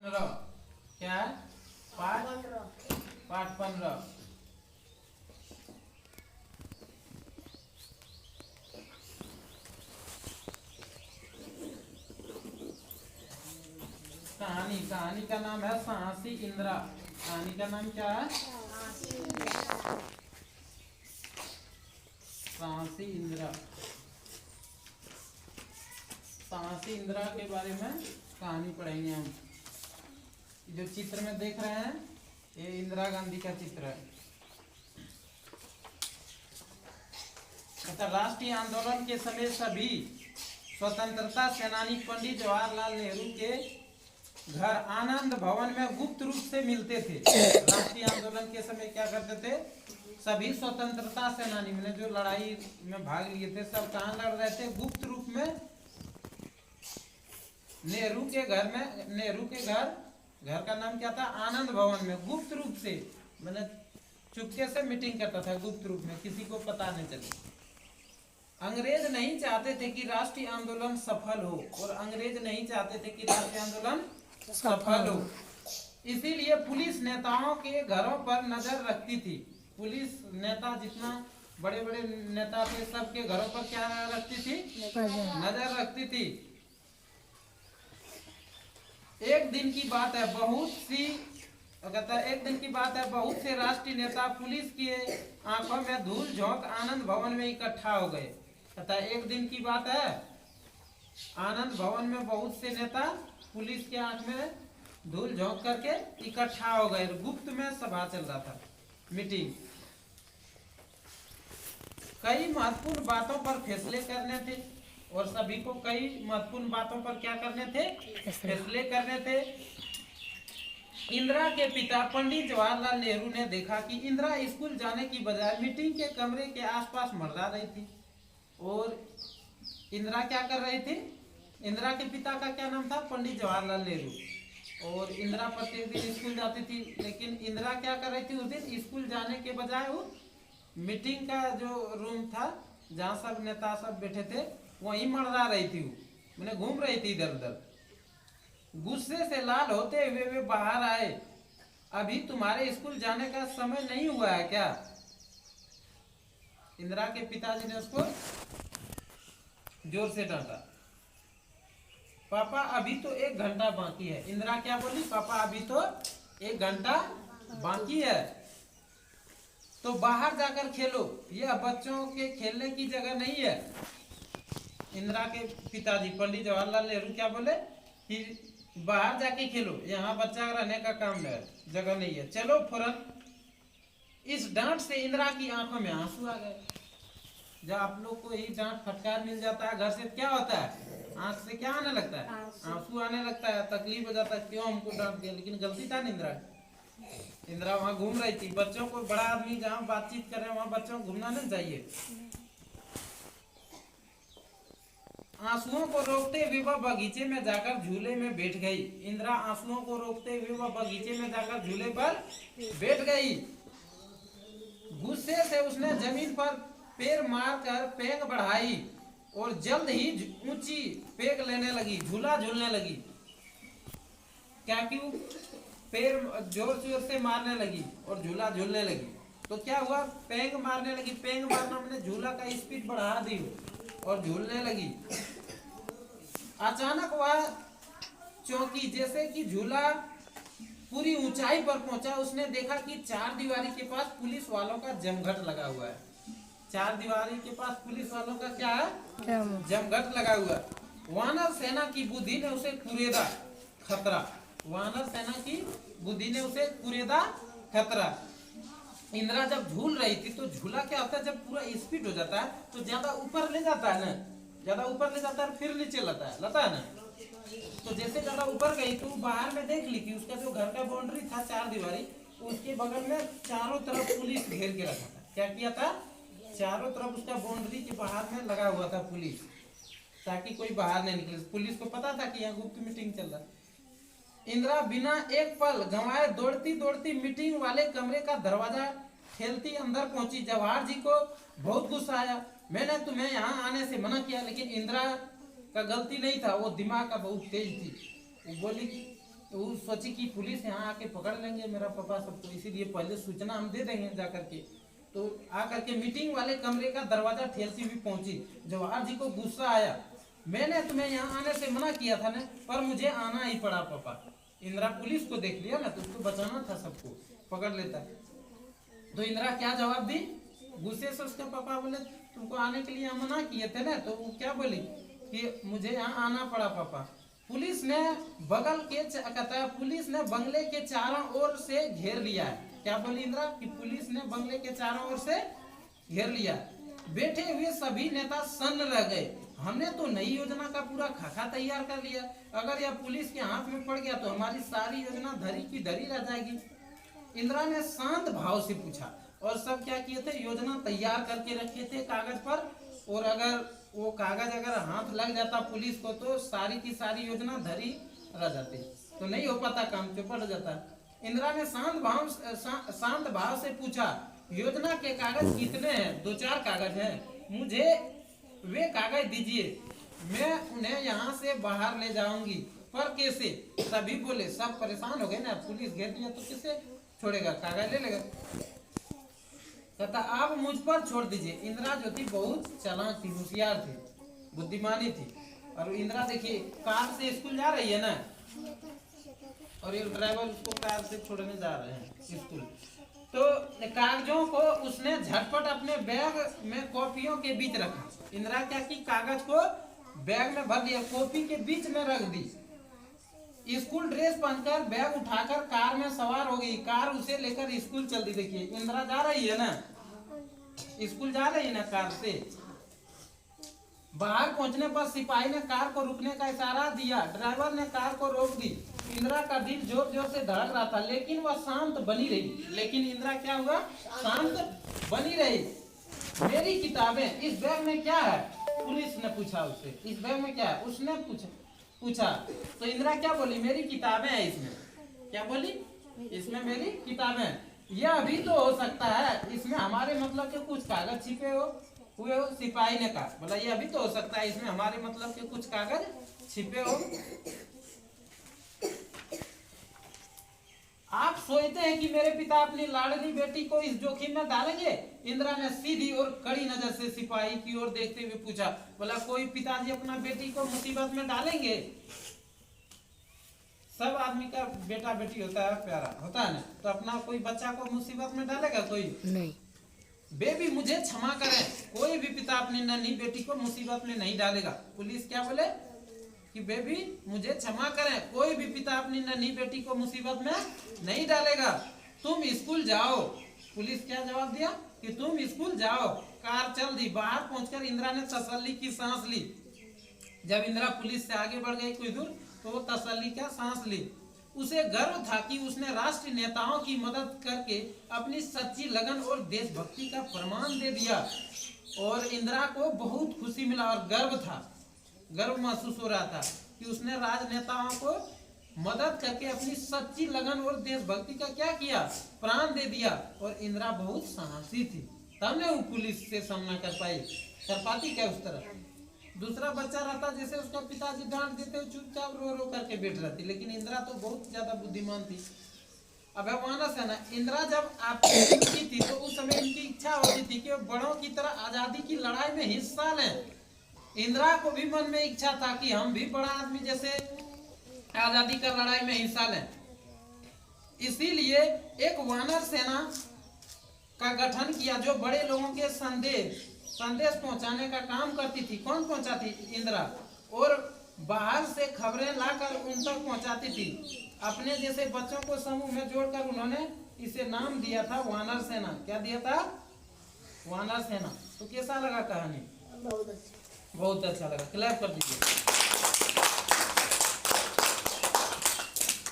क्या है? पाठ 15। कहानी का नाम है साहसी इंदिरा। कहानी का नाम क्या है? साहसी इंदिरा। साहसी इंदिरा के बारे में कहानी पढ़ेंगे हम। जो चित्र में देख रहे हैं ये इंदिरा गांधी का चित्र है। राष्ट्रीय आंदोलन के समय सभी स्वतंत्रता सेनानी पंडित जवाहरलाल नेहरू के घर आनंद भवन में गुप्त रूप से मिलते थे। राष्ट्रीय आंदोलन के समय क्या करते थे? सभी स्वतंत्रता सेनानी मैंने जो लड़ाई में भाग लिए थे सब कहाँ लड़ रहे थे? गुप्त रूप में नेहरू के घर में। नेहरू के घर का नाम क्या था? आनंद भवन में गुप्त रूप से, मैंने चुपके से मीटिंग करता था गुप्त रूप में, किसी को पता नहीं चले। अंग्रेज नहीं चाहते थे कि राष्ट्रीय आंदोलन सफल हो, और अंग्रेज नहीं चाहते थे कि राष्ट्रीय आंदोलन सफल हो, इसीलिए पुलिस नेताओं के घरों पर नजर रखती थी। पुलिस नेता जितना बड़े बड़े नेता थे सबके घरों पर क्या रखती थी? नजर रखती थी। एक दिन की बात है, बहुत से राष्ट्रीय नेता पुलिस की आंखों में धूल झोंक आनंद भवन में इकट्ठा हो गए। एक दिन की बात है, आनंद भवन में बहुत से नेता पुलिस के आंख में धूल झोंक करके इकट्ठा हो गए। गुप्त में सभा चल रहा था, मीटिंग। कई महत्वपूर्ण बातों पर फैसले करने थे, और सभी को कई महत्वपूर्ण बातों पर क्या करने थे? फैसले करने थे। इंदिरा के पिता पंडित जवाहरलाल नेहरू ने देखा कि इंदिरा स्कूल जाने की बजाय मीटिंग के कमरे के आसपास मंडरा रही थी। और इंदिरा क्या कर रही थी? इंदिरा के पिता का क्या नाम था? पंडित जवाहरलाल नेहरू। और इंदिरा प्रत्येक दिन स्कूल जाती थी, लेकिन इंदिरा क्या कर रही थी? उस दिन स्कूल जाने के बजाय वो मीटिंग का जो रूम था जहाँ सब नेता सब बैठे थे वहीं मंडरा रही थी। मैंने घूम रही थी इधर उधर। गुस्से से लाल होते हुए वे बाहर आए। अभी तुम्हारे स्कूल जाने का समय नहीं हुआ है क्या? इंदिरा के पिताजी ने उसको जोर से डांटा। पापा अभी तो 1 घंटा बाकी है। इंदिरा क्या बोली? पापा अभी तो 1 घंटा बाकी है, तो बाहर जाकर खेलो, यह बच्चों के खेलने की जगह नहीं है। इंदिरा के पिताजी पंडित जवाहरलाल नेहरू क्या बोले कि बाहर जाके खेलो, यहाँ बच्चा रहने का काम है, जगह नहीं है, चलो फौरन। इस डांट से इंदिरा की आंखों में आंसू आ गए। जब आप लोग को ही डांट फटकार मिल जाता है घर से, क्या होता है? आंख से क्या आने लगता है? आंसू आने लगता है, तकलीफ हो जाता है, क्यों हमको डांट दिया। लेकिन गलती था इंदिरा वहां घूम रही थी। बच्चों को, बड़ा आदमी जहाँ बातचीत कर रहे हैं वहां बच्चों को घूमना नहीं चाहिए। आंसुओं को रोकते हुए वह बगीचे में जाकर झूले में बैठ गई। इंदिरा आंसुओं को रोकते हुए वह बगीचे में जाकर झूले पर बैठ गई। गुस्से से उसने जमीन पर पैर मारकर पेंग बढ़ाई और जल्द ही ऊंची पेंग लेने लगी, झूला झूलने लगी। क्या क्यों? पैर जोर जोर से मारने लगी और झूला झूलने लगी। तो क्या हुआ? पेंग मारने लगी। पेंग मारना मैंने झूला का स्पीड बढ़ा दी और झूलने लगी। अचानक वह चौंकी, जैसे कि झूला पूरी ऊंचाई पर पहुंचा। उसने देखा कि 4 दीवारी के पास पुलिस वालों का जमघट लगा हुआ है। 4 दीवारी के पास पुलिस वालों का क्या है? जमघट लगा हुआ। वानर सेना की बुद्धि ने उसे कुरेदा खतरा। वानर सेना की बुद्धि ने उसे कुरेदा खतरा। इंदिरा जब झूल रही थी तो झूला क्या होता है, जब पूरा स्पीड हो जाता है तो ज्यादा ऊपर ले जाता है ना, ज्यादा ऊपर ले जाता है फिर नीचे लाता है ना। तो जैसे ज्यादा ऊपर गई तो बाहर में देख ली कि उसका जो घर का बाउंड्री था 4 दीवारी, उसके बगल में चारों तरफ पुलिस घेर के रखा था। क्या किया था? चारों तरफ उसका बाउंड्री के बाहर में लगा हुआ था पुलिस, ताकि कोई बाहर नहीं निकले। पुलिस को पता था कि यहाँ गुप्त मीटिंग चल रहा। इंदिरा बिना एक पल गंवाए दौड़ती दौड़ती मीटिंग वाले कमरे का दरवाजा ठेलती अंदर पहुंची। जवाहर जी को बहुत गुस्सा आया। मैंने तुम्हें यहाँ आने से मना किया, लेकिन इंदिरा का गलती नहीं था, वो दिमाग का बहुत तेज थी। वो बोली कि तो वो सोची कि पुलिस यहाँ आके पकड़ लेंगे मेरा पापा सबको, इसीलिए पहले सूचना हम दे देंगे जा करके। तो आकर के मीटिंग वाले कमरे का दरवाजा ठेलती हुई पहुंची। जवाहर जी को गुस्सा आया, मैंने तुम्हें यहाँ आने से मना किया था ना, पर मुझे आना ही पड़ा पापा। इंदिरा पुलिस को देख लिया ना, तो उसको बचाना था, सबको पकड़ लेता। तो इंदिरा क्या जवाब दी? गुस्से से उसके पापा बोले तुमको आने के लिए मना किए थे ना, तो वो क्या बोली कि मुझे यहाँ आना पड़ा पापा। पुलिस ने कहता है पुलिस ने बंगले के चारों ओर से घेर लिया है। क्या बोली इंदिरा? कि पुलिस ने बंगले के चारों ओर से घेर लिया। बैठे हुए सभी नेता सन्न रह गए। हमने तो नई योजना का पूरा खाका तैयार कर लिया, अगर यह पुलिस के हाथ में पड़ गया तो हमारी सारी योजना धरी की धरी रह जाएगी। इंदिरा ने शांत भाव से पूछा, और सब क्या किए थे? योजना तैयार करके रखे थे कागज पर, और अगर वो कागज अगर हाथ लग जाता पुलिस को तो सारी की सारी योजना धरी रह जाती, तो नहीं हो पाता, काम पे पड़ जाता। इंदिरा ने शांत भाव से पूछा, योजना के कागज कितने हैं? 2-4 कागज हैं, मुझे वे कागज दीजिए, मैं उन्हें यहाँ से बाहर ले जाऊंगी। पर कैसे? सभी बोले, सब परेशान हो गए ना, पुलिस घेर दिया तो किसे छोड़ेगा, कागज ले लेगा। कहता आप मुझ पर छोड़ दीजिए। इंदिरा जो थी बहुत चालाक थी, होशियार थी, बुद्धिमानी थी। और इंदिरा देखिए कार से स्कूल जा रही है ना, और ये ड्राइवर उसको कार से छोड़ने जा रहे हैं स्कूल। तो कागजों को उसने झटपट अपने बैग में कॉपियों के बीच रखा। इंदिरा क्या की, कागज को बैग में भर दिया, कॉपी के बीच में रख दी। स्कूल ड्रेस पहनकर बैग उठाकर कार में सवार हो गई। कार उसे लेकर स्कूल चल दी। देखिए इंदिरा जा रही है ना, स्कूल जा रही है ना कार से। बाहर पहुंचने पर सिपाही ने कार को रुकने का इशारा दिया। ड्राइवर ने कार को रोक दी। इंदिरा का दिल जोर जोर से धड़क रहा था, लेकिन वह शांत बनी रही। लेकिन इंदिरा क्या हुआ? शांत बनी रही। मेरी किताबें इस बैग में क्या है? पुलिस ने पूछा उससे, इस बैग में क्या है? उसने पूछा तो इंदिरा क्या बोली? मेरी किताबें हैं इसमें। क्या बोली? इसमें मेरी किताबें। यह भी तो हो सकता है इसमें हमारे मतलब के कुछ कागज छिपे हुए हो। सिपाही ने कहा, बोला यह भी तो हो सकता है इसमें हमारे मतलब के कुछ कागज छिपे हो। आप सोचते हैं कि मेरे पिता अपनी लाडली बेटी को इस जोखिम में डालेंगे? इंदिरा ने सीधी और कड़ी नजर से सिपाही की ओर देखते हुए पूछा। बोला कोई पिताजी अपना बेटी को मुसीबत में डालेंगे? सब आदमी का बेटा बेटी होता है, प्यारा होता है ना, तो अपना कोई बच्चा को मुसीबत में डालेगा कोई? नहीं। बेबी मुझे क्षमा करें, कोई भी पिता अपनी नन्ही बेटी को मुसीबत में नहीं डालेगा। पुलिस क्या बोले कि बेबी मुझे क्षमा करें, कोई भी पिता अपनी नन्ही बेटी को मुसीबत में नहीं डालेगा, तुम स्कूल जाओ। पुलिस क्या जवाब दिया कि तुम स्कूल जाओ। कार चल दी। बाहर पहुंचकर इंदिरा ने तसल्ली की सांस ली। जब इंदिरा पुलिस से आगे बढ़ गई कुछ दूर, तो वो तसल्ली का सांस ली। उसे गर्व था कि उसने राष्ट्रीय नेताओं की मदद करके अपनी सच्ची लगन और देशभक्ति का प्रमाण दे दिया। और इंदिरा को बहुत खुशी मिला और गर्व था, गर्व महसूस हो रहा था कि उसने राजनेताओं को मदद करके अपनी सच्ची लगन और देशभक्ति का क्या किया? प्राण दे दिया। और इंदिरा बहुत साहसी थी, तब ने वो पुलिस से सामना कर पाती क्या उस तरह? दूसरा बच्चा रहता जैसे उसका पिताजी डांट देते हुए चुपचाप रो रो करके बैठ रहती, लेकिन इंदिरा तो बहुत ज्यादा बुद्धिमान थी। अब मानस है ना, इंदिरा जब आपकी थी तो उस समय इनकी इच्छा होती थी कि वो बड़ों की तरह आजादी की लड़ाई में हिस्सा लें। इंदिरा को भी मन में इच्छा था कि हम भी बड़ा आदमी जैसे आजादी का लड़ाई में हिस्सा लें। इसीलिए एक वानर सेना का गठन किया जो बड़े लोगों के संदेश पहुंचाने का काम करती थी। कौन पहुंचाती? इंदिरा। और बाहर से खबरें लाकर उन तक पहुंचाती थी। अपने जैसे बच्चों को समूह में जोड़कर उन्होंने इसे नाम दिया था वानर सेना। क्या दिया था? वानर सेना। तो कैसा लगा कहानी? बहुत अच्छा लगा। क्लैप कर दीजिए।